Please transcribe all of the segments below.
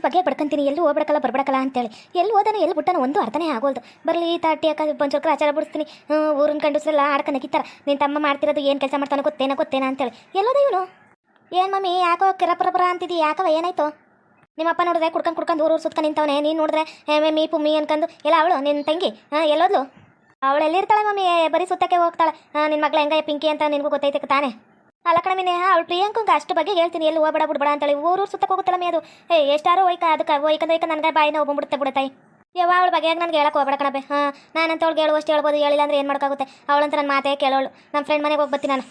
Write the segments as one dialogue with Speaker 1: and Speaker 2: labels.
Speaker 1: ಬಗ್ಗೆ ಬಡ್ಕೊಂತೀನಿ, ಎಲ್ಲೂ ಹೋಗ್ಬಿಡಕಲ್ಲ ಬರ್ಬಿಡಕಲ್ಲ ಅಂತೇಳಿ. ಎಲ್ಲಿ ಹೋದಾನು ಎಲ್ಲಿ ಬಿಟ್ಟಾನ ಒಂದು ಅರ್ಥನೇ ಆಗೋಲ್ದು. ಬರಲಿ ತಾಟಿ ಅಕ್ಕ ಪಂಚಕ್ರ ಆಚಾರ ಬಿಡಿಸ್ತೀನಿ, ಊರಿನ ಕಂಡುಸ್ರೆಲ್ಲ ಆಡ್ಕೊಂಡಕ್ಕಿತ್ತಾರ, ನಿನ್ನ ತಮ್ಮ ಮಾಡ್ತಿರೋದು ಏನು ಕೆಲಸ ಮಾಡ್ತಾನೆ ಗೊತ್ತೇನ ಅಂತೇಳಿ. ಎಲ್ಲೋದ ಇವನು? ಏನು ಮಮ್ಮಿ ಯಾಕೋ ಕಿರಪರಪರ ಅಂತಿದ್ದಿ, ಯಾಕವ ಏನಾಯ್ತು? ನಿಮ್ಮಪ್ಪ ನೋಡಿದ್ರೆ ಕುಡ್ಕೊಂಡು ಊರು ಸುತ್ಕೊಂಡು ನಿಂತವನೆ, ನೀನು ನೋಡಿದ್ರೆ ಮೀ ಪುಮ್ಮಿ ಅನ್ಕೊಂಡು ಎಲ್ಲ ಅವಳು ನಿನ್ನ ತಂಗಿ ಎಲ್ಲೋದ್ಲು? ಅವಳು ಎಲ್ಲಿರ್ತಾಳೆ ಮಮ್ಮಿ? ಬರೀ ಸುತ್ತಕ್ಕೆ ಹೋಗ್ತಾಳೆ. ನಿನ್ನ ಮಗಳು ಹೆಂಗ ಪಿಂಕಿ ಅಂತ ನಿನಗೂ ಗೊತ್ತೈತೆ ತಾನೆ? ಅಲ್ಲ ಕಣಮಿ ನೇಹ, ಅವಳು ಪ್ರಿಯಾಂಕಂಗೆ ಅಷ್ಟು ಬಗ್ಗೆ ಹೇಳ್ತೀನಿ, ಎಲ್ಲಿ ಹೋಗ್ಬೇಡ ಬಿಡ್ಬೇಡ ಅಂತೇಳಿ. ಊರು ಸುತ್ತಕ್ಕೆ ಹೋಗುತ್ತಲ್ಲ ಮೇ ಅದು. ಎಷ್ಟಾರು ಅದಕ್ಕೆ ಒಯ್ಕಂದ ನನಗೆ ಬಾಯಿನ ಬಿಡುತ್ತಾಯಿ. ಯವ್ವ ಅವಳ ಬಗ್ಗೆ ನನಗೆ ಹೇಳಕ್ಕೆ ಹೋಗ್ಬೇಡ ಕಣಬೆ. ನಾನಂತ ಅವಳಿಗೆ ಹೇಳುವಷ್ಟು ಹೇಳ್ಬೋದು, ಹೇಳಿಲ್ಲ ಅಂದ್ರೆ ಏನು ಮಾಡೋಕ್ಕಾಗುತ್ತೆ? ಅವಳಂತ ನನ್ನ ಮಾತೇ ಕೇಳೋಳು. ನಮ್ಮ ಫ್ರೆಂಡ್ ಮನೆಗೆ ಹೋಗಿ ಬರ್ತೀನಿ ನಾನು.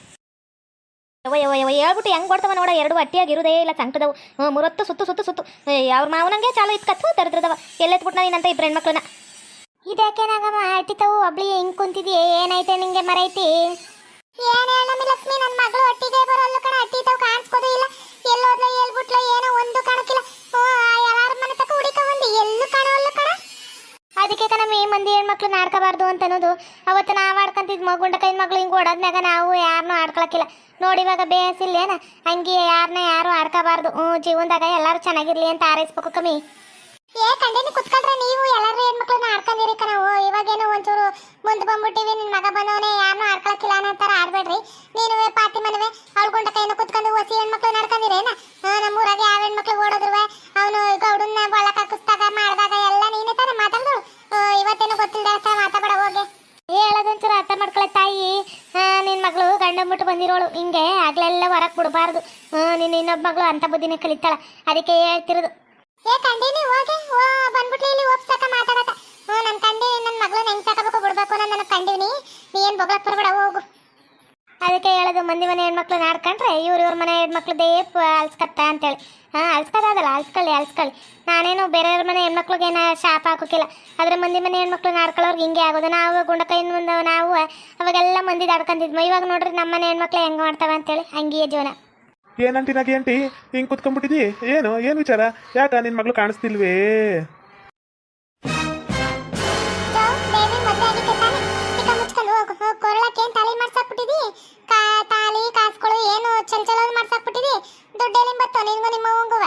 Speaker 1: ಯವ್ವ ಹೇಳ್ಬಿಟ್ಟು ಹೆಂಗೆ ಕೊಡ್ತವ ನೋಡ, ಎರಡು ಅಟ್ಟಿಯಾಗಿರುವುದೇ ಇಲ್ಲ ಸಂಕಟದವು. ಮುರತ್ತು ಸುತ್ತು ಅವ್ರ ಮಾವನಂಗೆ ಚಾಲು ಇತ್ತು ಕತ್ತು ತರದ್ರದವ. ಎಲ್ಲೆತ್ಬಿಟ್ಟು ನೀನಂತ ಇಬ್ಬರು ಹೆಣ್ಮಕ್ಳನ್ನ. ಇದ್ಯಾಕೆ ನಾಗಮ್ಮ ಅಟ್ಟಿತವು ಒಬ್ಳಿ ಹಿಂಗೆ ಕುಂತಿದ್ಯೆ? ಏನಾಯ್ತೆ ನಿಂಗೆ ಮರೈತಿ?
Speaker 2: ಏನ್ ಹೇಳಮ್ಮಿ ಲಕ್ಷ್ಮಿ, ನನ್ನ ಮಗಳು ಒಟ್ಟಿಗೆ ಬರೋಲ್ಲ ಕಣ. ಅಟ್ಟಿತಾವ್ ಕಾಣಿಸ್ಕೋದು ಇಲ್ಲ, ಎಲ್ಲೋದ್ಲ ಹೇಳ್ಬಿಟ್ಲ ಏನೋ ಒಂದು ಕಾಣಕ್ಕಿಲ್ಲ. ಯಾರ ಮನೆ ತಕ ಹುಡಿಕ ಬಂದು ಎಲ್ಲೂ ಕಾಣೋಲ್ಲ ಕಣ.
Speaker 1: ಅದಕ್ಕೆ ಕಣಮ್ಮಿ ಮಂದಿ ಹೆಣ್ಮಕ್ಳು ಆಡ್ಕೋಬಾರ್ದು ಅಂತ ಅನ್ನೋದು. ಅವತ್ತು ನಾವು ಆಡ್ಕೊಂತಿದ್ ಗುಂಡ ಕೈನ ಮಗಳು ಹಿಂಗೆ ಓಡೋದ್ನಾಗ ನಾವು ಯಾರನ್ನೂ ಆಡ್ಕೊಳಕ್ಕಿಲ್ಲ ನೋಡಿ. ಇವಾಗ ಬೇಸಿಲ್ಲೇನ ಹಂಗೆ ಯಾರನ್ನ ಯಾರು ಆಡ್ಕೋಬಾರ್ದು. ಜೀವನದಾಗ ಎಲ್ಲರೂ ಚೆನ್ನಾಗಿರ್ಲಿ ಅಂತ ಆರೈಸ್ಬೇಕು ಕಮ್ಮಿ.
Speaker 2: ಕಂಡೇನಿ ಕುತ್ಕೊಂಡ್ರೆ ನೀವು ಎಲ್ಲರೂ ಹೆಣ್ಮಕ್ಳನ್ನ ಆಡ್ಕೊಂಡಿರಿ ಕಣ. ಇವಾಗೇನೋ ಒಂಚೂರು ಮುಂದೆ ಬಂದ್ಬಿಟ್ಟಿವಿ, ನಿನ್ ಮಗ ಬಂದವನೇ ಯಾರನ್ನೂ ಆಡ್ಕೊಳಕ್ಕಿಲ್ಲ ಅನ್ನೋ ಆಡ್ಬೇಡ್ರಿ. ನೀನು ಪಾತಿ ಮನವೆ ಅವಳು ಗುಂಡ ಕೈನ ಕುತ್ಕೊಂಡು ಹೊಸಿ ಹೆಣ್ಮಕ್ಳನ್ನ ಆಡ್ಕೊಂಡಿರೇನ? ನಮ್ಮೂರಾಗೆ ಯಾವ ಹೆಣ್ಮಕ್ಳು ಓಡೋದ್ರು ಅವನು ಗೌಡನ್ನ ಬಳಕ ಹಾಕಿಸ್ದಾಗ ಮಾಡಿದಾಗ ಎಲ್ಲ ನೀನೇ ತಾನೆ ಮಾತಾಡಿದಳು. ಇವತ್ತೇನು ಗೊತ್ತಿಲ್ಲದೆ ಅಷ್ಟ ಮಾತಾಡ ಹೋಗಿ
Speaker 1: ಹೇಳೋದೊಂಚೂರು ಅರ್ಥ ಮಾಡ್ಕೊಳ್ಳೋ ತಾಯಿ. ನಿನ್ನ ಮಗಳು ಗಂಡಂಬಿಟ್ಟು ಬಂದಿರೋಳು, ಹಿಂಗೆ ಆಗ್ಲೆಲ್ಲ ಹೊರಗೆ ಬಿಡಬಾರ್ದು. ನಿನ್ನ ಇನ್ನೊಬ್ಬ ಮಗಳು ಅಂತ ಬುದ್ಧಿನೇ ಕಲಿತಾಳ, ಅದಕ್ಕೆ ಹೇಳ್ತಿರೋದು.
Speaker 2: ಕಂಡೀನಿ ಹೋಗಿ ಬಂದ್ಬಿಟ್ಲಿ ಇಲ್ಲಿ ಒಪ್ಸಕ ಮಾತಾಡಕ. ನನ್ನ ಕಂಡಿ ನನ್ನ ಮಗಳು ಹೆಂಗ್ ಸಾಕಬೇಕು ಬಿಡ್ಬೇಕು ನಾನು ನನಗೆ ಕಂಡೀನಿ. ನೀ ಏನು ಬೊಗಳಕ್ ಬರಬೇಡ ಹೋಗು.
Speaker 1: ಅದಕ್ಕೆ ಹೇಳೋದು, ಮಂದಿ ಮನೆ ಹೆಣ್ಮಕ್ಳು ಆಡ್ಕೊಂಡ್ರೆ ಇವ್ರ ಮನೆ ಹೆಣ್ಮಕ್ಳದೇ ಅಲ್ಸ್ಕತ್ತ ಅಂತೇಳಿ. ಅಲ್ಸ್ಕೋದಲ್ಲ, ಅಲ್ಸ್ಕೊಳ್ಳಿ. ನಾನೇನು ಬೇರೆಯವ್ರ ಮನೆ ಹೆಣ್ಮಕ್ಳಿಗೇನ ಶಾಪ ಹಾಕೋಕಿಲ್ಲ, ಆದರೆ ಮಂದಿ ಮನೆ ಹೆಣ್ಮಕ್ಳು ಆಡ್ಕೊಳ್ಳೋರ್ಗೆ ಹಿಂಗೆ ಆಗೋದು. ನಾವು ಗುಂಡಕೈನ ಮುಂದೆ ನಾವು ಅವಾಗೆಲ್ಲ ಮಂದಿದು ಆಡ್ಕೊಂಡಿದ್ವಿ. ಇವಾಗ ನೋಡ್ರಿ ನಮ್ಮ ಮನೆ ಹೆಣ್ಮಕ್ಳು ಹೆಂಗೆ ಮಾಡ್ತಾವ ಅಂತೇಳಿ. ಹಂಗೆಯೇ ಜೀವನ.
Speaker 3: ಏನಂಟಿ ನಾಗೇಂಟಿ ಹಿಂಗೆ ಕುತ್ಕೊಂಡ್ಬಿಟ್ಟಿದ್ದಿ? ಏನು ವಿಚಾರ? ಯಾಕ ನಿನ್ನ ಮಗಳು ಕಾಣಿಸ್ತಿಲ್ವೇ?
Speaker 2: ಕೊರಳಕ್ಕೇನು ತಾಳಿ ಮಾಡ್ಸಾಕ್ಬಿಟ್ಟಿದಿ? ತಾಳಿ ಕಾಸ್ಗಳು ಏನು ಚಂಚಲ ಮಾಡ್ಸಾಕ್ಬಿಟ್ಟಿದಿ? ದುಡ್ಡೆಲ್ಲಿ ಬತ್ತೋ ನಿನ್ಗೂ ನಿಮ್ಮ ಹಂಗುವ?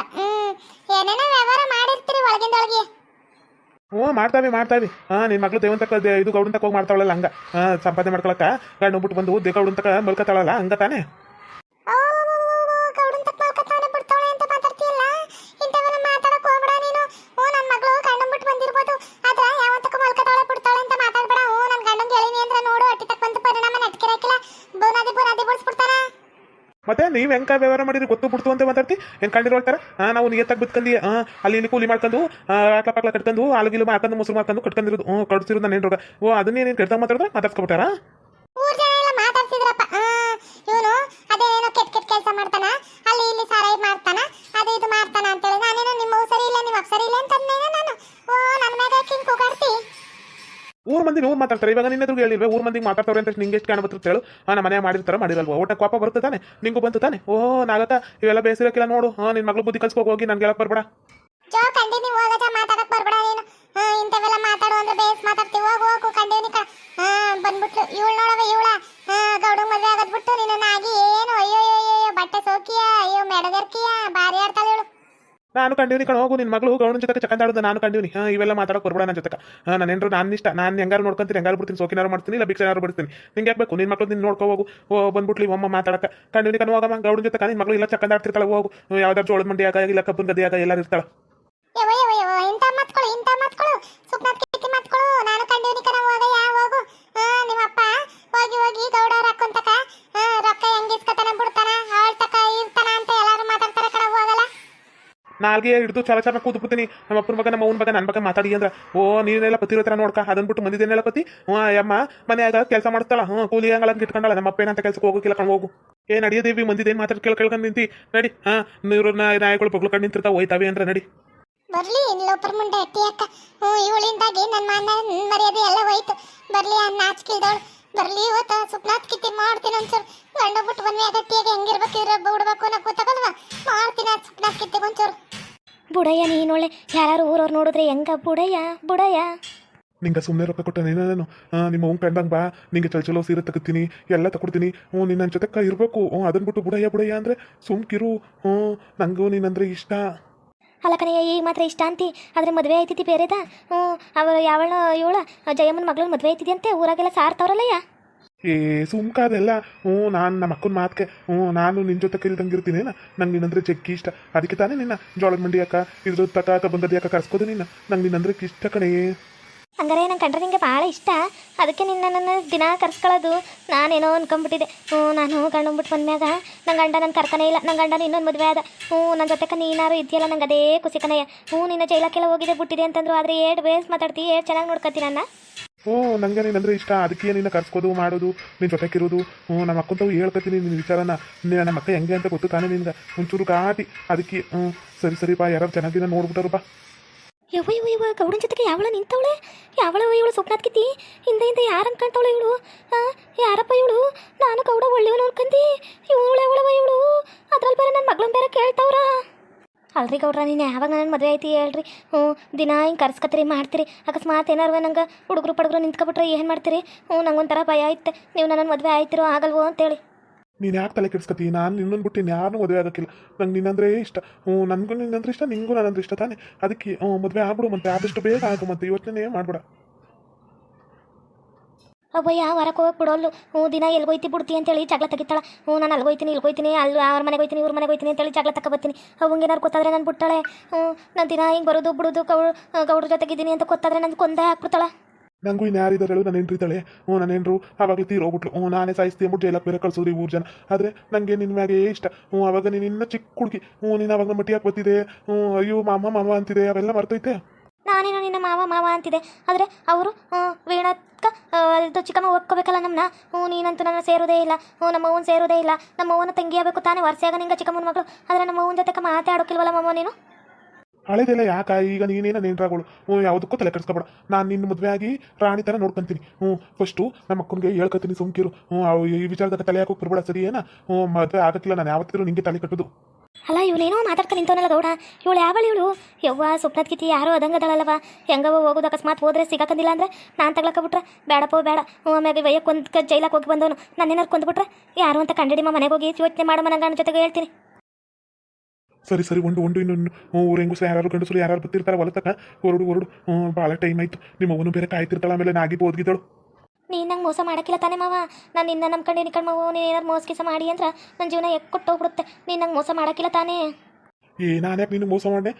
Speaker 2: ಏನೇನೋ ವ್ಯವಹಾರ ಮಾಡಿರ್ತೀರಿ ಒಳಗಿಂದೊಳಗೆ.
Speaker 3: ಮಾಡ್ತಾವಿ. ನಿನ್ನ ಮಗಳು ದೇವಂತಕ್ಕ ಇದು ಗೌಡನ್ ತಕ ಹೋಗಿ ಮಾಡ್ತಾವಳಲ್ಲ ಹಂಗ. ಸಂಪಾದನೆ ಮಾಡ್ಕೊಳಕ್ಕ ಗಂಡು ಬಿಟ್ಟು ಬಂದು ಗೌಡನ್ ತಕ ಮಲ್ಕತ್ತಾಳಲ್ಲ ಹಂಗ ತಾನೆ?
Speaker 2: ಗೌಡನ್ ತಕ್ಕ ಮಲ್ಕತ್ತಾಳೆ ಬಿಡ್ತಾಳೆ ಅಂತ ಮಾತಾಡ್ತೀಯಲ್ಲ, ಇಂಥವೆಲ್ಲ ಮಾತಾಡಕ್ ಹೋಗ್ಬೇಡ ನೀನು. ನನ್ನ ಮಗಳು ಗಂಡನ್ ಬಿಟ್ಟು ಬಂದಿರ್ಬೋದು, ಆದ್ರೆ ಯಾವತ್ತಕ್ಕ ಮಲ್ಕತ್ತಾಳೆ ಬಿಡ್ತಾಳೆ ಅಂತ ಮಾತಾಡ್ಬೇಡ. ನನ್ನ ಗಂಡಂಗೆ ಹೇಳಿನಿ ಅಂದ್ರೆ ನೋಡು ಅಟ್ಟಿ ತಕ್ಕ ಬಂದು ಪರಿಣಾಮ ನೆಟ್ಕಿರಕಿಲ್ಲ, ಬುನಾದಿ ಬಿಡಿಸ್ಬಿಡ್ತಾನ.
Speaker 3: ಮತ್ತೆ ನೀವು ಹೆಂಗ ವ್ಯವಹಾರ ಮಾಡಿದ್ರಿ ಗೊತ್ತು ಬಿಡ್ತು ಅಂತ ಮಾತಾಡ್ತಿ? ಏನು ಕಂಡಿರೋಳ್ತಾರ? ನಾವು ನಿಯತ್ತಾಗಿ ಬಿತ್ಕಂದು ಅಲ್ಲಿ ಇಲ್ಲಿ ಕೂಲಿ ಮಾಡ್ಕೊಂಡು ಆಟ್ಲ ಪಾಕ್ಲ ಕಟ್ಕೊಂಡು ಆಲಗಿಲು ಹಾಕೊಂಡು ಮೊಸರು ಮಾಡ್ಕೊಂಡು ಕಟ್ಕೊಂಡಿರೋದು ಕಟ್ಸಿರೋದು ನಾನು ಏನ್ರೋಗ ಅದನ್ನೇನು ಕೆಡ್ದಾಗ ಮಾತಾಡಿದ್ರೆ ಮಾತಾಡ್ಸ್ಕೊಬಿಟ್ಟಾರ?
Speaker 2: ಊರ್ ಜನ ಎಲ್ಲ ಮಾತಾಡ್ತಿದ್ರಪ್ಪ. ಇವನು ಅದೇನೇನೋ ಕೆಟ್ಟ ಕೆಲಸ ಮಾಡ್ತಾನ, ಅಲ್ಲಿ ಇಲ್ಲಿ ಸಾರಾಯಿ ಮಾಡ್ತಾನ, ಅದು ಇದು ಮಾಡ್ತಾನ ಅಂತೇಳಿ. ನಾನೇನೋ ನಿಮ್ಮ ಸರಿ ಇಲ್ಲ ನಿಮ್ಮ ಸರಿ ಇಲ್ಲ ಅಂತ ನಾನು ನನ್ನ ಮ್ಯಾಗ ಹಿಂಗೆ ಕೂಗಾಡ್ತಿ.
Speaker 3: ಊರ್ ಮಂದಿ ಊರು ಮಾತಾಡ್ತಾರೆ. ಇವಾಗ ನಿನ್ನ ಎದುರು ಹೇಳಿಲ್ವೇ ಊರ್ ಮಂದಿಗೆ ಮಾತಾಡ್ತಾರೆ ಅಂತ ನಿಂಗೆ ಎಷ್ಟು ಕಾಣ ಬರ್ತದೆ ಹೇಳು? ನಮ್ಮ ಮನೆ ಮಾಡಿರ್ತಾರ ಮಾಡಿರಲ್ವ? ಊಟ ಕೋಪ ಬರುತ್ತೆ ತಾನೆ ನಿಂಗೂ ಬಂತು ತಾನೆ? ನಾಗಕ್ಕ ಇವೆಲ್ಲ ಬೇಸಿರಕ್ಕಿಲ್ಲ ನೋಡು. ನಿನ್ನ ಮಗಳು ಬುದ್ಧಿ ಕಲ್ಸ್ಕೊ ಹೋಗಿ ನನ್ಗೆ ಹೇಳಕ್ ಬರ್ಬೇಡ.
Speaker 2: ಜೋ ಕಂಡಿನಿ ಹೋಗಜ ಮಾತಾಡಕ್ ಬರ್ಬೇಡ ನೀನು. ಇಂಥವೆಲ್ಲ ಮಾತಾಡು ಅಂದ್ರೆ ಬೇಸ್ ಮಾತಾಡ್ತೀವಿ. ಹೋಗು ಕಂಡೇನಿ ಬಂದ್ಬಿಟ್ಲು ಇವಳು ನೋಡವ ಇವಳ ಗೌಡ ಮದುವೆ ಆಗದ್ಬಿಟ್ಟು ನಿನ್ನ ಆಗಿ ಏನು ಅಯ್ಯೋ ಬಟ್ಟೆ ಸೋಕಿಯ ಅಯ್ಯೋ ಮೆಡಗರ್ಕಿಯ ಬಾರಿ ಆಡ್ತಾಳೆ ಇವಳು.
Speaker 3: ನಾನು ಕಂಡೀನಿ ಕಣ ಹೋಗು. ನಿನ್ನ ಮಗಳು ಗೌಡನ ಜೊತೆ ಚಕಂದಾಡೋದು ನಾನು ಕಂಡೀನಿ. ಇವೆಲ್ಲ ಮಾತಾಡೋಕೆ ಬರ್ಬೇಡ ನನ್ನ ಜೊತೆ. ನಾನೇನ್ರು ನಾನು ಇಷ್ಟ, ನಾನು ಹೆಂಗಾರು ನೋಡ್ಕೊಂತೀನಿ, ಹೆಂಗಾರು ಬಿಡ್ತೀನಿ, ಸೋಕಿನಾರು ಮಾಡ್ತೀನಿ, ಇಲ್ಲ ಭಿಕ್ಷೆನಾರು ಬಿಡ್ತೀನಿ. ನಿಂಗೆ ಯಾಕೆ ಬೇಕು? ನಿನ್ನ ಮಗಳು ನಿನ್ನ ನೋಡ್ಕೋ ಹೋಗು. ಬಂದ್ಬಿಟ್ಲಿ ಒಮ್ಮ ಮಾತಾಡಕ್ಕೆ ಕಂಡೀನಿ ಕಣ ಹೋಗಮ್ಮ ಗೌಡನ ಜೊತೆ. ನಿನ್ನ ಮಗಳು ಇಲ್ಲ ಚಕಂದಾಡ್ತಿರ್ತಾಳೆ ಹೋಗು. ಯಾವ್ದಾದ್ರು ಜೋಳದ ಮಂಡಿಯಾಗ ಇಲ್ಲ ಕಬ್ಬನ ಗದಿಯಾಗ ಎಲ್ಲರೂ ಇರ್ತಾಳೆ.
Speaker 2: ಇಂಥ ಮಾತ್ಗಳು ಸುಪ್ನಾತ್ ಮಾತ್ಗಳು ನಾನು ಕಂಡೀನಿ ಕಣ ಹೋಗು. ನಿಮ್ಮಪ್ಪ ಹೋಗಿ ಗೌಡವ್ರ ಹಾಕೊಂತಕ ರೊಕ್ಕ ಹೆಂಗಿಸ್ಕತಾನ ಬಿಡ್ತಾನ ಅವಳ ತಕ ಇರ್ತಾನ ಅಂತ ಎಲ್ಲಾರು ಮಾತಾಡ್ತಾರ ಕಣ ಹೋಗಲ್ಲ.
Speaker 3: ನಾಲ್ಗೆ ಹಿಡಿದು ಚಲಚಾರ ಕೂತ್ಬಿಡ್ತೀನಿ. ನಮ್ಮ ಅಪ್ಪನ ಬಗ್ಗೆ ನಮ್ಮ ಅವ್ನ ಬಗ್ಗೆ ನನ್ನ ಬಗ್ಗೆ ಮಾತಾಡಿ ಅಂದ್ರೆ ನೀನೆಲ್ಲ ಪತಿರೋ ಥರ ನೋಡ್ಕ ಅದನ್ನ ಬಿಟ್ಟು ಮಂದಿದೇನೆಲ್ಲ ಪತಿ ಅಮ್ಮ ಮನೆಯಾಗ ಕೆಲಸ ಮಾಡ್ತಾಳ ಕೂಲಿ ಹಂಗಲ್ಲ ಇಟ್ಕೊಂಡಾಳ. ನಮ್ಮ ಅಪ್ಪ ಏನಂತ ಕೆಲಸಕ್ಕೆ ಹೋಗೋಕಿಲ್ಲ ಕಣ್ ಹೋಗು. ಏನು ಅಡಿಯದೇವಿ ಮಂದಿದೇನು ಮಾತಾಡಿ ಕೇಳ್ಕೊಂಡು ನಿಂತಿ ನಡಿ. ನೀರು ನಾಯಿಗಳು ಬಗ್ಲು ನಿಂತಿರ್ತಾವೆ ಹೋಯ್ತಾವೆ ಅಂದ್ರೆ ನಡಿ.
Speaker 2: ಬರ್ಲಿ ಲೋಪರ್ ಮುಂಡೆ ಅಟ್ಟಿ ಅಕ್ಕ. ಇವಳಿಂದಾಗಿ ನನ್ನ ಮಾನ ಮರ್ಯಾದೆ ಎಲ್ಲ ಹೋಯ್ತು. ಬರ್ಲಿ ನಾಚಿಕಿಲ್ದವಳು ಬರ್ಲಿ. ಇವತ್ತು ಸುಪ್ನಾಥ್ ಕಿತ್ತಿ ಮಾಡ್ತೀನಿ ಒಂಚೂರು. ಗಂಡ ಬಿಟ್ಟು ಬಂದ್ವಿ ಗಟ್ಟಿಯಾಗಿ ಹೆಂಗಿರ್ಬೇಕು ಬಿಡ್ಬೇಕು ಅನ್ನೋ ಗೊತ್ತಾಗಲ್ವ? ಮಾಡ್ತೀನಿ ಸುಪ್ನಾಥ್ ಕಿತ್ತಿಗೆ ಒಂಚೂರು.
Speaker 1: ಬುಡಯ್ಯ ನೀನೊಳ್ಳೆ ಯಾರು ಊರವ್ರು ನೋಡಿದ್ರೆ ಹೆಂಗ ಬುಡಯ್ಯ
Speaker 3: ನಿಂಗೆ ಸುಮ್ಮನೆ ರೊಕ್ಕ ಕೊಟ್ಟ ನಾನು ನಿಮ್ಮ ಅವ್ನ ಕಂಡಂಗೆ ಬಾ ನಿಂಗೆ ಚಲೋ ಸೀರೆ ತಗೋತೀನಿ ಎಲ್ಲ ತಗೊಡ್ತೀನಿ. ನಿನ್ನ ಜೊತೆ ಇರಬೇಕು. ಅದನ್ನ ಬಿಟ್ಟು ಬುಡಯ್ಯ ಅಂದರೆ ಸುಮ್ಕಿರು. ನಂಗೂ ನೀನಂದ್ರೆ ಇಷ್ಟ.
Speaker 1: ಅಲ್ಲ ಕಣಯ್ಯ ಈಗ ಮಾತ್ರ ಇಷ್ಟ ಅಂತಿ ಆದರೆ ಮದುವೆ ಆಯ್ತಿತಿ ಬೇರೆದ ಅವರು ಯಾವಳ ಇವಳ ಜಯಮ್ಮನ ಮಗಳನ್ನ ಮದುವೆ ಆಯ್ತಿದ್ಯಂತೆ ಊರಾಗೆಲ್ಲ ಸಾರ್ತವ್ರಲ್ಲಯ್ಯ.
Speaker 3: ಏ ಸುಮ್ಕಾದೆಲ್ಲ ನಾನು ನಮ್ಮ ಅಕ್ಕನ ಮಾತ್ಕೆ ನಾನು ನಿನ್ನ ಜೊತೆ ಕಲಿದಂಗಿರ್ತೀನಿ ನಂಗೆ ನಿನ್ನಂದ್ರೆ ಜಗ್ಗಿ ಇಷ್ಟ. ಅದಕ್ಕೆ ತಾನೇ ನಿನ್ನ ಜೋಳದ ಮಂಡಿ ಅಕ್ಕ ಇದ್ರ ತಕ ಬಂದದಿ ಅಕ್ಕ ಕರ್ಸ್ಕೋದು ನಂಗೆ ನಿನ್ನಂದ್ರೆ ಇಷ್ಟ ಕಣೇ.
Speaker 1: ಹಂಗಾರೆ ನಂಗೆ ಕಂಡ್ರೆ ನಿಂಗೆ ಭಾಳ ಇಷ್ಟ, ಅದಕ್ಕೆ ನನ್ನ ದಿನ ಕರ್ಸ್ಕೊಳ್ಳೋದು. ನಾನೇನೋ ಅನ್ಕೊಂಬಿಟ್ಟಿದ್ದೆ ನಾನು ಗಂಡಂಬಿಟ್ಟು ಬಂದ್ಮ್ಯಾಗ ನನ್ನ ಗಂಡ ನನ್ನ ಕರ್ಕನೇ ಇಲ್ಲ, ನನ್ನ ಗಂಡನ ಇನ್ನೊಂದು ಮದುವೆ ಆದ. ನನ್ನ ಜೊತೆಗೆ ನೀನಾರು ಇದೆಯಲ್ಲ ನಂಗೆ ಅದೇ ಖುಷಿ ಕಣಯ್ಯ. ನಿನ್ನ ಜೈಲಕ್ಕೆಲ್ಲ ಹೋಗಿದೆ ಬಿಟ್ಟಿದೆ ಅಂತಂದ್ರು, ಆದರೆ ಏಡ್ ಬೇಸ್ ಮಾತಾಡ್ತಿ ಏಡ್ ಚೆನ್ನಾಗಿ ನೋಡ್ಕೊತೀನಿ ನನ್ನ.
Speaker 3: ನಂಗೆ ನೀನಂದ್ರೆ ಇಷ್ಟ, ಅದಕ್ಕೆ ನಿನ್ನ ಕರ್ಸ್ಕೋದು ಮಾಡೋದು ನಿನ್ನ ಜೊತೆಗಿರೋದು. ನಮ್ಮ ಅಕ್ಕಂತವು ಹೇಳ್ಕೊತೀನಿ ನಿನ್ನ ವಿಚಾರನ. ನಮ್ಮ ಅಕ್ಕ ಹೆಂಗೆ ಅಂತ ಗೊತ್ತು ತಾನೇ ನಿನ್ಗೆ, ಒಂಚೂರು ಕಾಟಿ. ಅದಕ್ಕೆ ಸರಿ ಬಾ, ಯಾರು ಚೆನ್ನಾಗಿನ ನೋಡ್ಬಿಟ್ಟಾರು ಬಾ.
Speaker 1: ಯವ್ವ ಗೌಡನ ಜೊತೆಗೆ ಯಾವಳ ನಿಂತವಳೆ, ಯಾವಳ ಇವಳು ಸ್ವಪ್ನಾತ್ಕಿತಿ ಹಿಂದೆ ಯಾರು ಅನ್ಕೊಂತವಳೆ ಇವಳು? ಯಾರಪ್ಪ ಇವಳು? ನಾನು ಗೌಡ ಒಳ್ಳೆಯವನು ಅನ್ಕಂದಿ, ಇವಳು ಅದ್ರಲ್ಲಿ ಬೇರೆ ನನ್ನ ಮಗಳನ್ನ ಬೇರೆ ಕೇಳ್ತಾವ್ರ. ಅಲ್ರಿ ಗೌಡ್ರ, ನೀನು ಯಾವಾಗ ನನ್ನ ಮದುವೆ ಐತಿ ಹೇಳ್ರಿ. ದಿನ ಹಿಂಗೆ ಕರ್ಸ್ಕತ್ತೀರಿ ಮಾಡ್ತೀರಿ, ಅಕಸ್ಮಾತ್ ಏನಾರು ನಂಗೆ ಹುಡುಗರು ನಿಂತ್ಕೊಬಿಟ್ರೆ ಏನು ಮಾಡ್ತೀರಿ? ನಂಗೊಂಥರ ಭಯ ಐತೆ, ನೀವು ನನ್ನ ಮದುವೆ ಆಯ್ತಿರೋ ಆಗಲ್ವೋ ಅಂತೇಳಿ.
Speaker 3: ನೀನು ಯಾಕೆ ತಲೆ ಕೆಡಿಸ್ಕತಿ? ನಾನು ನಿನ್ನನ್ನು ಬಿಟ್ಟು ಯಾರನ್ನೂ ಮದುವೆ ಆಗೋಕ್ಕಿಲ್ಲ. ನಂಗೆ ನಿನ್ನಂದ್ರೆ ಇಷ್ಟ. ನನಗೂ ನಿನ್ನಂದ್ರೆ ಇಷ್ಟ, ನಿಂಗೂ ನನ್ನಂದ್ರೆ ಇಷ್ಟ ತಾನೆ. ಅದಕ್ಕೆ ಮದುವೆ ಆಗ್ಬಿಡು ಮತ್ತೆ, ಆದಷ್ಟು ಬೇಗ ಆಗು ಮತ್ತೆ, ಯೋಚನೆ ಮಾಡ್ಬೇಡ.
Speaker 1: ಅಬ್ಬಯ್ಯ ಹೊರಕ್ಕೆ ಹೋಗಿ ಬಿಡೋಲ್ಲು. ದಿನ ಎಲ್ಗೋಯ್ತಿ ಬಿಡ್ತಿ ಅಂತೇಳಿ ಜಗಳ ತೆಗಿತಾಳ. ನಾನು ಇಲ್ಗೋಯ್ತೀನಿ ಅಲ್ಲಿ ಅವ್ರ ಮನೆಗೆ ಹೋಯ್ತೀನಿ ಇವ್ರ ಮನೆಗೆ ಹೋಯ್ತೀನಿ ಅಂತೇಳಿ ಜಗಳ ತಗೊಬತ್ತೀನಿ. ಅವಂಗೇನಾರು ಗೊತ್ತಾದ್ರೆ ನಾನು ಬಿಡ್ತಾಳೆ. ನಾನು ದಿನ ಹಿಂಗೆ ಬರೋದು ಬಿಡೋದು ಗೌಡ್ರ ಜೊತೆಗಿದ್ದೀನಿ ಅಂತ ಗೊತ್ತಾದ್ರೆ ನನ್ನ ಕೊಂದೇ ಹಾಕ್ಬಿಡ್ತಾಳ.
Speaker 3: ನಂಗೂ ಇನ್ನು ಯಾರಿದ್ದಾರೆ ಹೇಳು? ನನ್ನ ಹೆಂಡ್ರಿದ್ದಾಳೆ. ನನ್ನ ಹೆಂಡ್ರು ಆವಾಗಲೇ ತೀರೋಗ್ಬಿಟ್ಲು. ನಾನೇ ಸಾಯಿಸ್ತಿ ಅಂದ್ಬಿಟ್ಟು ಜೈಲಕ್ಕೆ ಬೇರೆ ಕಳ್ಸೋದ್ರಿ ಊರು ಜನ. ಆದರೆ ನನಗೆ ನಿನ್ನ ಮ್ಯಾಗೆ ಇಷ್ಟ. ಅವಾಗ ನೀನು ಇನ್ನ ಚಿಕ್ಕ ಹುಡುಗಿ. ನೀನು ಅವಾಗ ಮಟ್ಟಿ ಹಾಕಿ ಬರ್ತಿದ್ದೆ. ಅಯ್ಯೋ ಮಾಮ ಅಂತಿದೆ, ಅವೆಲ್ಲ ಮರ್ತೈತೆ.
Speaker 1: ನಾನೇನೋ ನಿನ್ನ ಮಾವ ಅಂತಿದೆ, ಆದರೆ ಅವರು ವೀಣಕ್ಕ ಇದು ಚಿಕ್ಕಮ್ಮ ಒಪ್ಕೋಬೇಕಲ್ಲ ನಮ್ಮನ್ನ. ನೀನಂತೂ ನನ್ನ ಸೇರೋದೇ ಇಲ್ಲ, ನಮ್ಮ ಅವ್ವನ ಸೇರೋದೇ ಇಲ್ಲ. ನಮ್ಮ ಅವ್ವನ ತಂಗಿ ಆಗಬೇಕು ತಾನೇ, ವರ್ಷಾಗ ನಿಂಗೆ ಚಿಕ್ಕಮ್ಮನ ಮಗಳು. ಆದರೆ ನಮ್ಮ ಅವ್ವನ ಜೊತೆ ಮಾತಾಡೋಕಿಲ್ವಲ್ಲ ಮಮ್ಮ ನೀನು?
Speaker 3: ಹಳೆದೆಲ್ಲ ಯಾಕೆ ಈಗ ನೀನೇನ ನೇನ್ರಾಗಳು? ಯಾವುದಕ್ಕೂ ತಲೆ ಕೆಡಿಸ್ಕೊಬೇಡ. ನಾನು ನಿನ್ನ ಮದುವೆ ಆಗಿ ರಾಣಿ ಥರ ನೋಡ್ಕೊಂತೀನಿ. ಫಸ್ಟು ನಮ್ಮ ಅಕ್ಕನಿಗೆ ಹೇಳ್ಕೊತೀನಿ, ಸುಮ್ಕಿರು. ಈ ವಿಚಾರದಾಗ ತಲೆ ಹಾಕೋಕೆ ಬರ್ಬೇಡ, ಸರಿ ಏನ? ಮದುವೆ ಆಗಕ್ಕಿಲ್ಲ, ನಾನು ಯಾವತ್ತಿದ್ರು ನಿಂಗೆ ತಲೆ ಕಟ್ಟೋದು.
Speaker 1: ಅಲ್ಲ ಇವನೇನೋ ಮಾತಾಡ್ತಾ ನಿಂತವನಲ್ಲ ಗೌಡ, ಇವಳು ಯಾವಳು ಇವಳು? ಯವ್ವ ಸ್ವಪ್ನತ್ಕಿತಿ ಯಾರೋ ಅದಂಗದಳಲ್ಲವ, ಹೆಂಗವ ಹೋಗೋದು? ಅಕಸ್ಮಾತ್ ಹೋದ್ರೆ ಸಿಗಾಕಂದಿಲ್ಲ ಅಂದ್ರೆ ನಾನು ತಗ್ಲಕ್ಕೊಬಿಟ್ರೆ ಬೇಡಪ್ಪ ಬೇಡ. ಆಮ್ಯಾಗ ವಯ್ಯಕ್ಕೆ ಜೈಲಕ್ಕೆ ಹೋಗಿ ಬಂದವನು ನನ್ನೇನಾರು ಕೊಂದ್ಬಿಟ್ರೆ ಯಾರು ಅಂತ ಕಂಡಿಡಿಮ ಮನೆಗೆ ಹೋಗಿ ಯೋಚನೆ ಮಾಡೋ ಮನ ಗಂಡ ಜೊತೆಗೆ ಹೇಳ್ತೀನಿ.
Speaker 3: ಸರಿ ಒಂದು ಇನ್ನೊಂದು ಊರು ಹೆಂಗಸರು ಯಾರು ಗಂಡಸರು ಯಾರು ಬರ್ತಿರ್ತಾರೆ ಹೊಲತಕ್ಕ. ಹೊರಡು ಭಾಳ ಟೈಮ್ ಆಯಿತು. ನಿಮ್ಮ ಅವನು ಬೇರೆ ಕಾಯ್ತಿರ್ತಾಳೆ, ಆಮೇಲೆ ನಾಗಿ ಓದ್ಗಿದ್ದಳು.
Speaker 1: ನೀನು ನಂಗೆ ಮೋಸ ಮಾಡೋಕ್ಕಿಲ್ಲ ತಾನೇ ಮಾವ? ನಾನು ನಿನ್ನ ನಂಬ್ಕೊಂಡು ಮಾವು, ನೀನು ಏನಾರು ಮೋಸ ಕಿಸ ಮಾಡಿ ಅಂದ್ರೆ ನನ್ನ ಜೀವನ ಕೊಟ್ಟೋಗ್ಬಿಡುತ್ತೆ. ನೀನು ನಂಗೆ ಮೋಸ ಮಾಡೋಕ್ಕಿಲ್ಲ ತಾನೇ?
Speaker 3: ನಾನು ಯಾಕೆ ನೀನು ಮೋಸ ಮಾಡೆ?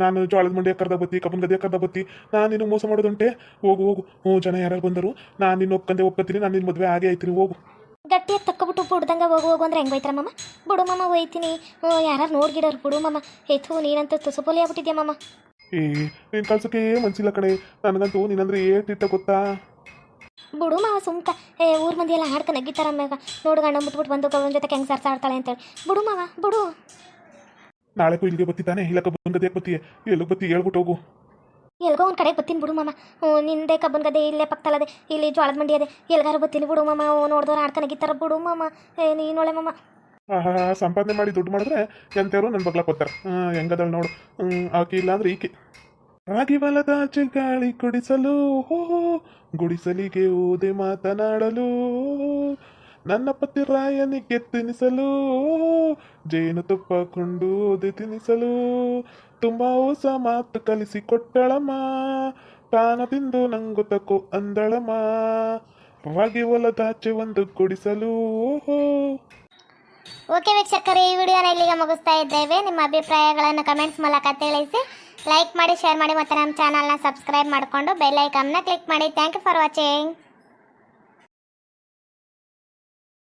Speaker 3: ನಾನು ಜೋಳದ ಮಂಡಿ ಕರ್ದ ಬತ್ತಿ, ಕಬ್ಬನ್ ಗದ್ದೆ ಕರ್ದ ಬತ್ತಿ, ನಾನು ನಿನ್ನ ಮೋಸ ಮಾಡೋದುಂಟೆ? ಹೋಗು. ಜನ ಯಾರು ಬಂದರು, ನಾನು ನಿನ್ನ ಒಪ್ಕೊತೀನಿ, ನಾನು ನಿನ್ನ ಮದುವೆ ಆಗೇ ಆಯ್ತೀನಿ. ಹೋಗು.
Speaker 1: ಗಟ್ಟಿಯಾಗಿ ತಕ್ಕೊಬಿಟ್ಟು ಬಿಡ್ದಂಗೆ ಹೋಗು ಅಂದ್ರೆ ಹೆಂಗೆ ಹೋಯ್ತಾರ ಮಮ್ಮ? ಬಿಡು ಮಮ್ಮ, ಹೋಯ್ತೀನಿ. ಯಾರು ನೋಡ್ಗಿಡೋರು ಬಿಡು ಮಮ್ಮ. ಏತು ನೀನಂತ ತುಸುಪೋಲಿ ಆಗ್ಬಿಟ್ಟಿದ್ಯಾ ಮಮ್ಮ.
Speaker 3: ನೀನು ಕಳ್ಸೋಕೆ ಮನ್ಸಿಲ್ಲ ಕಣೆ. ನನಗಂತೂ ನೀನಂದ್ರೆ ಏಟಿಟ್ಟ ಗೊತ್ತಾ?
Speaker 1: ಬಿಡು ಮಾವ ಸುಮ್ಕ. ಊರ್ ಮಂದಿ ಎಲ್ಲ ಹಾಡ್ಕೊಂಡು ನಗ್ಗಿತಾರ ಮ್ಯಾಗ. ನೋಡು ಗಂಡ ಮುಟ್ಬಿಟ್ಟು ಬಂದು ಗೌಡನ ಜೊತೆ ಹೆಂಗೆ ಸರ್ಸಾಡ್ತಾಳೆ ಅಂತೇಳಿ. ಬಿಡು ಮಾವ ಬಿಡು.
Speaker 3: ನಾಳೆಗೂ ಇಲ್ಲಿಗೆ ಬತ್ತಿತಾನೆ, ಇಲ್ಲ ಕಬ್ಬನ್ ಗದ್ದೆಗೆ ಬತ್ತೀಯ? ಎಲ್ಲಿಗೆ ಬತ್ತಿ ಹೇಳ್ಬಿಟ್ಟು ಹೋಗು.
Speaker 1: ಎಲ್ಗೋ ಒಂದು ಕಡೆಗೆ ಬತ್ತೀನಿ ಬಿಡು ಮಾಮ. ನಿಂದೆ ಕಬ್ಬನ್ ಗದ್ದೆ ಇಲ್ಲೇ ಪಕ್ಕದಲ್ಲದೆ, ಇಲ್ಲಿ ಜೋಳದ ಮಂಡಿ ಅದೇ, ಎಲ್ಗಾರು ಬತ್ತೀನಿ ಬಿಡು ಮಾಮ. ನೋಡಿದವ್ರು ಆಡ್ಕೊಂಡು ನಗಿತಾರ ಬಿಡು ಮಾಮ. ನೀನೊಳೆ ಮಾಮ.
Speaker 3: ಸಂಪಾದನೆ ಮಾಡಿ ದುಡ್ಡು ಮಾಡಿದ್ರೆ ಎಂತವ್ರು ನನ್ನ ಬಗ್ಲಾಕ್ ಹೋಗ್ತಾರೆ. ಹೆಂಗದಳು ನೋಡು. ಆಕೆ ಇಲ್ಲ ಅಂದ್ರೆ ಈಕೆ. ರಾಗಿ ಹೊಲದ ಗಾಳಿ ಕುಡಿಸಲು ಗುಡಿಸಲಿಗೆ ಓದೆ ಮಾತನಾಡಲು, ನನ್ನ ಪತಿ ರಾಯನಿಗೆ ತಿನ್ನಿಸಲು, ಜೇನು ತುಪ್ಪ ಕೊಂಡು ಓದೆ ತಿನ್ನಿಸಲು, ತುಂಬ ಹೊಸ ಮಾತು ಕಲಿಸಿಕೊಟ್ಟಳಮ್ಮ, ಪಾನ ತಿಂದು ನಂಗೊತ್ತಕೋ ಅಂದಳಮ್ಮ, ರಾಗಿ ಹೊಲದಾಚೆ ಒಂದು ಗುಡಿಸಲು.
Speaker 2: ಓಕೆ ವೀಕ್ಷಕರೇ, ಈ ವಿಡಿಯೋನ ಇಲ್ಲಿಗೆ ಮುಗಿಸ್ತಾ ಇದ್ದೇವೆ. ನಿಮ್ಮ ಅಭಿಪ್ರಾಯಗಳನ್ನು ಕಮೆಂಟ್ಸ್ ಮೂಲಕ ತಿಳಿಸಿ. ಲೈಕ್ ಮಾಡಿ, ಶೇರ್ ಮಾಡಿ ಮತ್ತು ನಮ್ಮ ಚಾನಲ್ನ ಸಬ್ಸ್ಕ್ರೈಬ್ ಮಾಡಿಕೊಂಡು ಬೆಲ್ ಐಕಾನ್ನ ಕ್ಲಿಕ್ ಮಾಡಿ. Thank you for watching.